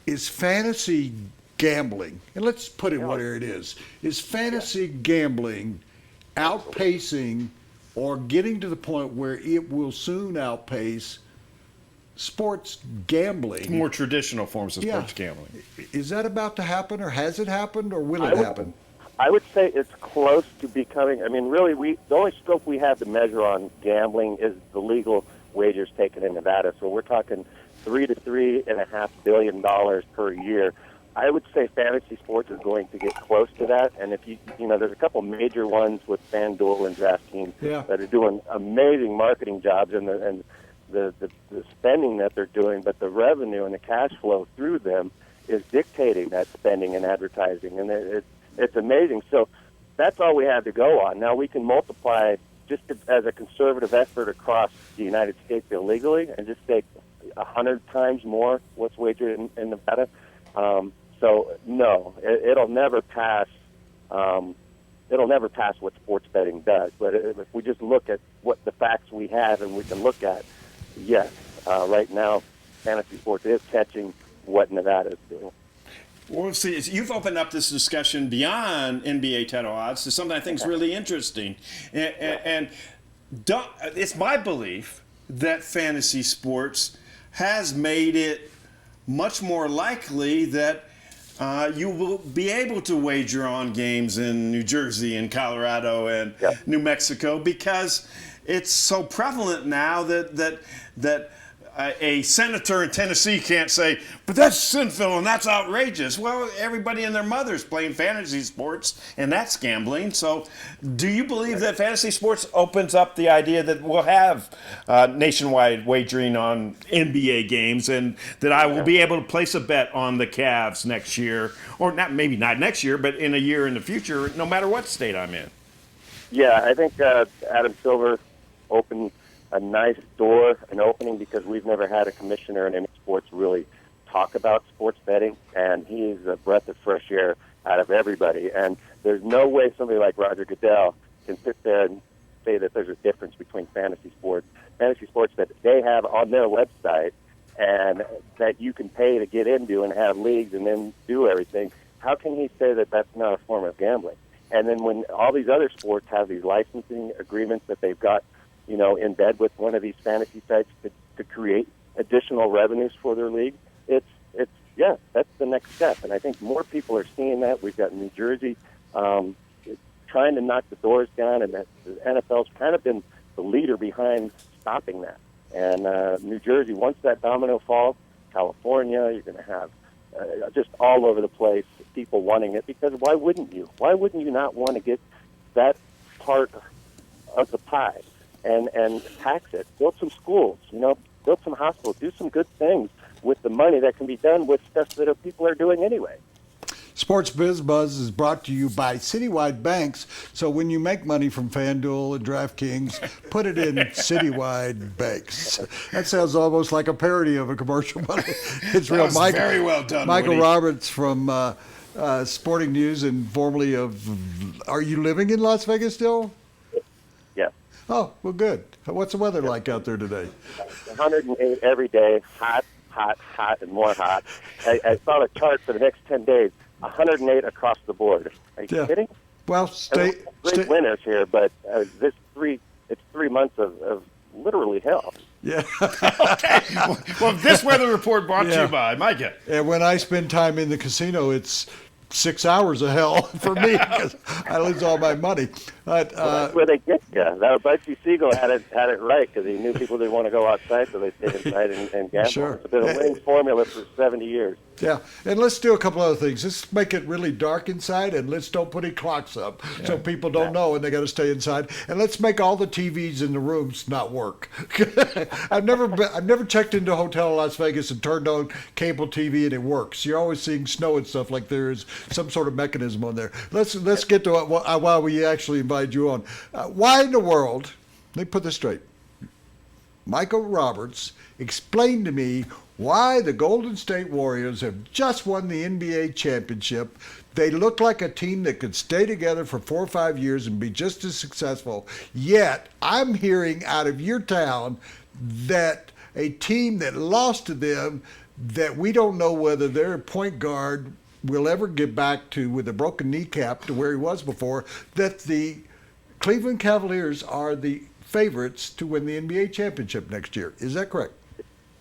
is fantasy gambling, and let's put it where it is fantasy gambling outpacing or getting to the point where it will soon outpace sports gambling? More traditional forms of sports gambling. Is that about to happen, or has it happened, or will it happen? I would say it's close to becoming. I mean, really, the only scope we have to measure on gambling is the legal wagers taken in Nevada. So we're talking $3 to $3.5 billion per year. I would say fantasy sports is going to get close to that. And if you know, there's a couple major ones with FanDuel and DraftKings that are doing amazing marketing jobs, and the spending that they're doing, but the revenue and the cash flow through them is dictating that spending and advertising, and it's amazing. So that's all we have to go on. Now we can multiply just as a conservative effort across the United States illegally, and just take 100 times more what's wagered in Nevada. So no, it'll never pass. It'll never pass what sports betting does. But if we just look at what the facts we have, and we can look at, yes, right now, fantasy sports is catching what Nevada is doing. Well, see, you've opened up this discussion beyond NBA title odds to something I think is really interesting. And it's my belief that fantasy sports has made it much more likely that you will be able to wager on games in New Jersey and Colorado and New Mexico, because it's so prevalent now that a senator in Tennessee can't say, but that's sinful and that's outrageous. Well, everybody and their mother's playing fantasy sports, and that's gambling. So do you believe that fantasy sports opens up the idea that we'll have nationwide wagering on NBA games, and that I will be able to place a bet on the Cavs next year, or maybe not next year, but in a year in the future, no matter what state I'm in? Yeah, I think Adam Silver opened a nice door, an opening, because we've never had a commissioner in any sports really talk about sports betting, and he's a breath of fresh air out of everybody. And there's no way somebody like Roger Goodell can sit there and say that there's a difference between fantasy sports that they have on their website and that you can pay to get into and have leagues and then do everything. How can he say that that's not a form of gambling? And then when all these other sports have these licensing agreements that they've got, you know, in bed with one of these fantasy sites to create additional revenues for their league, that's the next step. And I think more people are seeing that. We've got New Jersey trying to knock the doors down, and that the NFL's kind of been the leader behind stopping that. And New Jersey, once that domino falls, California, you're going to have just all over the place people wanting it, because why wouldn't you? Why wouldn't you not want to get that part of the pie and tax it? Build some schools, build some hospitals, do some good things with the money that can be done with stuff that people are doing anyway. Sports Biz Buzz is brought to you by Citywide Banks. So when you make money from FanDuel and DraftKings, put it in Citywide Banks. That sounds almost like a parody of a commercial, but it's real. Very well done, Micah Woody. Roberts from Sporting News, and formerly of. Are you living in Las Vegas still? Yeah. Oh, well, good. What's the weather like out there today? 108 every day, hot, and more hot. I saw the chart for the next 10 days. 108 across the board. Are you kidding? Well, great winners here, but it's 3 months of literally hell. Yeah. Okay. Well, this weather report brought to you by Micah. And when I spend time in the casino, it's 6 hours of hell for me, because I lose all my money. But that's where they get you. That Bugsy Siegel had it right, because he knew people didn't want to go outside, so they stayed inside and gamble. Sure. It's been a winning formula for 70 years. Yeah, and let's do a couple other things. Let's make it really dark inside, and let's don't put any clocks up so people don't know and they got to stay inside. And let's make all the TVs in the rooms not work. I've never checked into a hotel in Las Vegas and turned on cable TV and it works. You're always seeing snow and stuff, like there's some sort of mechanism on there. Let's get to why we actually invited you on. Why in the world? Let me put this straight. Micah Roberts explained to me why the Golden State Warriors have just won the NBA championship. They look like a team that could stay together for 4 or 5 years and be just as successful. Yet, I'm hearing out of your town that a team that lost to them that we don't know whether their point guard will ever get back to, with a broken kneecap, to where he was before, that the Cleveland Cavaliers are the favorites to win the NBA championship next year. Is that correct?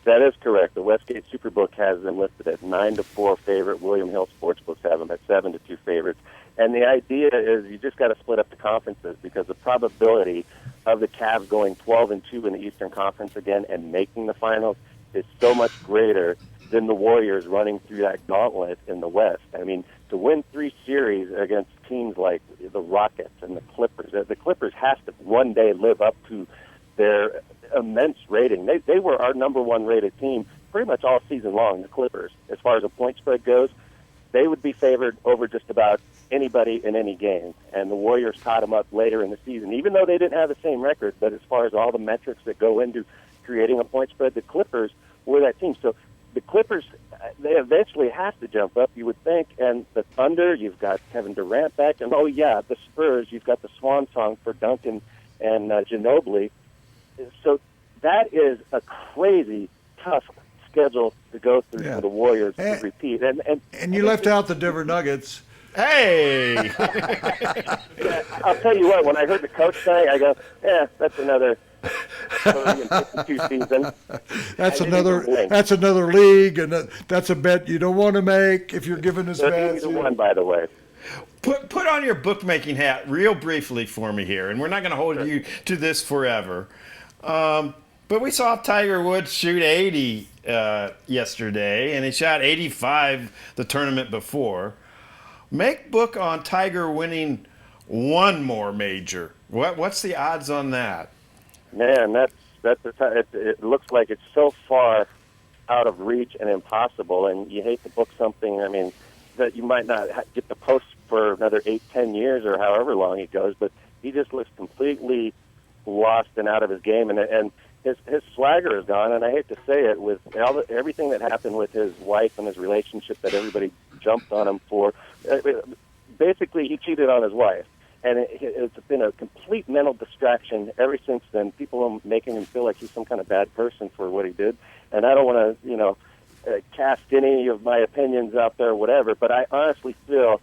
That is correct. The Westgate Superbook has them listed at 9-4 favorite. William Hill Sportsbooks have them at 7-2 favorites. And the idea is you just got to split up the conferences, because the probability of the Cavs going 12-2 in the Eastern Conference again and making the finals is so much greater than the Warriors running through that gauntlet in the West. I mean, to win 3 series against teams like the Rockets and the Clippers have to one day live up to their immense rating. They were our number 1 rated team pretty much all season long, the Clippers. As far as the point spread goes, they would be favored over just about anybody in any game. And the Warriors caught them up later in the season, even though they didn't have the same record. But as far as all the metrics that go into creating a point spread, the Clippers were that team. So the Clippers, they eventually have to jump up, you would think. And the Thunder, you've got Kevin Durant back. And, the Spurs, you've got the swan song for Duncan and Ginobili. So that is a crazy, tough schedule to go through for the Warriors to repeat. And you left out the Denver Nuggets. Hey! I'll tell you what, when I heard the coach say, I go, that's another 30-52 season. That's another league, and that's a bet you don't want to make if you're giving us bets. Either one, by the way. Put on your bookmaking hat real briefly for me here, and we're not going to hold you to this forever. But we saw Tiger Woods shoot 80 yesterday, and he shot 85 the tournament before. Make book on Tiger winning one more major. What's the odds on that? Man, it looks like it's so far out of reach and impossible, and you hate to book something, I mean, that you might not get the post for another 8-10 years or however long it goes, but he just looks completely lost and out of his game, and his swagger is gone. And I hate to say it, with everything that happened with his wife and his relationship that everybody jumped on him for. Basically, he cheated on his wife, and it's been a complete mental distraction ever since then. People are making him feel like he's some kind of bad person for what he did, and I don't want to, cast any of my opinions out there, or whatever. But I honestly feel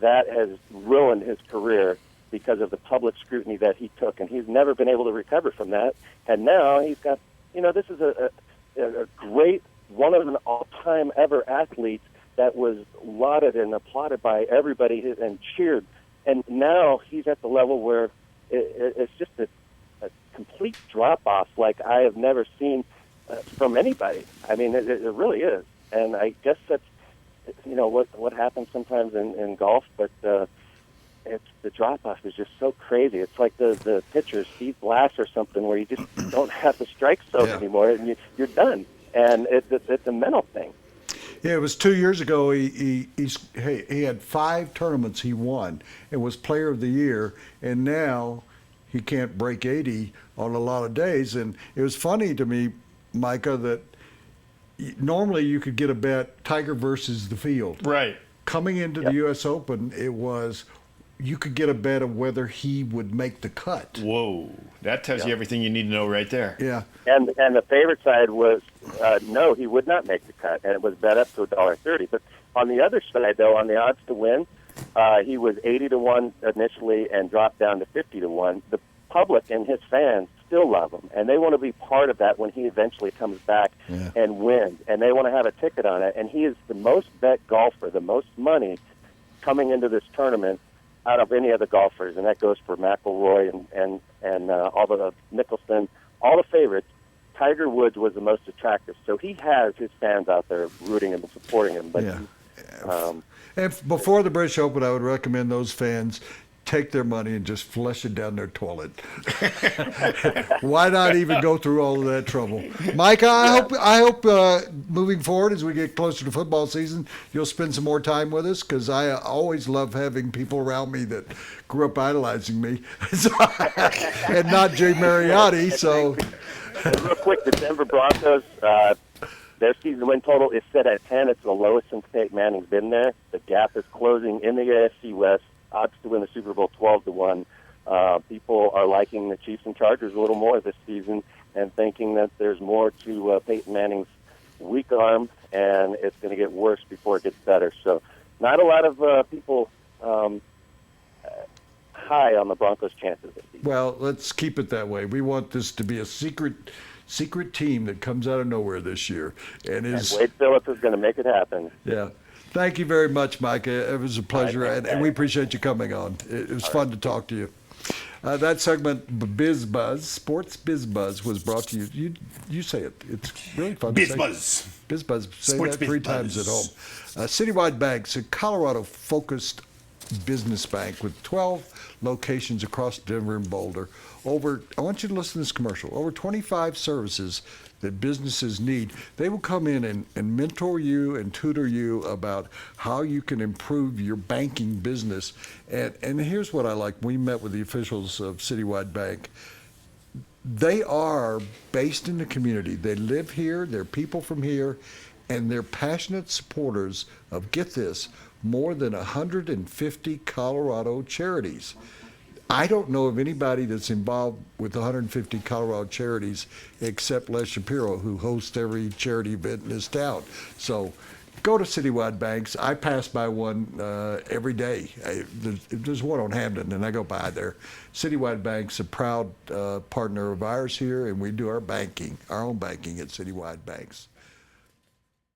that has ruined his career because of the public scrutiny that he took, and he's never been able to recover from that. And now he's got, this is a great, one of an all-time ever athletes that was lauded and applauded by everybody and cheered. And now he's at the level where it's just a complete drop-off like I have never seen from anybody. I mean, it really is. And I guess that's, what happens sometimes in golf, but it's the drop-off is just so crazy. It's like the pitcher, Steve Blass or something, where you just don't have the strike zone anymore, and you're done. And it's a mental thing. Yeah, it was 2 years ago. He had 5 tournaments he won. It was Player of the Year, and now he can't break 80 on a lot of days. And it was funny to me, Micah, that normally you could get a bet Tiger versus the field. Right. Coming into the U.S. Open, you could get a bet of whether he would make the cut. Whoa, that tells you everything you need to know right there. Yeah. And the favorite side was no, he would not make the cut, and it was bet up to $1.30. But on the other side, though, on the odds to win, he was 80-1 initially and dropped down to 50-1. The public and his fans still love him, and they want to be part of that when he eventually comes back and wins, and they want to have a ticket on it. And he is the most bet golfer, the most money coming into this tournament out of any other golfers, and that goes for McIlroy and all the Mickelson, all the favorites. Tiger Woods was the most attractive, so he has his fans out there rooting him and supporting him. But and before the British Open, I would recommend those fans take their money and just flush it down their toilet. Why not even go through all of that trouble? Micah, I hope moving forward as we get closer to football season, you'll spend some more time with us, because I always love having people around me that grew up idolizing me, and not Jay Mariotti. So, real quick, the Denver Broncos, their season win total is set at 10. It's the lowest since Peyton Manning's been there. The gap is closing in the AFC West. Odds to win the Super Bowl 12-1. People are liking the Chiefs and Chargers a little more this season and thinking that there's more to Peyton Manning's weak arm and it's going to get worse before it gets better. So not a lot of people high on the Broncos' chances this season. Well, let's keep it that way. We want this to be a secret team that comes out of nowhere this year. And Wade Phillips is going to make it happen. Yeah. Thank you very much, Micah. It was a pleasure, All right, and we appreciate you coming on. It was fun to talk to you. That segment, Biz Buzz, Sports Biz Buzz, was brought to you. You say it. It's really fun to say. Biz Buzz. Biz Buzz. Say Sports that 3 Biz times Buzz. at home. Citywide Bank's a Colorado-focused business bank with 12 locations across Denver and Boulder. I want you to listen to this commercial. Over 25 services that businesses need. They will come in and mentor you and tutor you about how you can improve your banking business. And here's what I like. We met with the officials of Citywide Bank. They are based in the community. They live here. They're people from here. And they're passionate supporters of, get this, more than 150 Colorado charities. I don't know of anybody that's involved with 150 Colorado charities except Les Shapiro, who hosts every charity event in this town. So go to Citywide Banks. I pass by one every day. There's one on Hamden, and I go by there. Citywide Bank's a proud partner of ours here, and we do our own banking at Citywide Banks.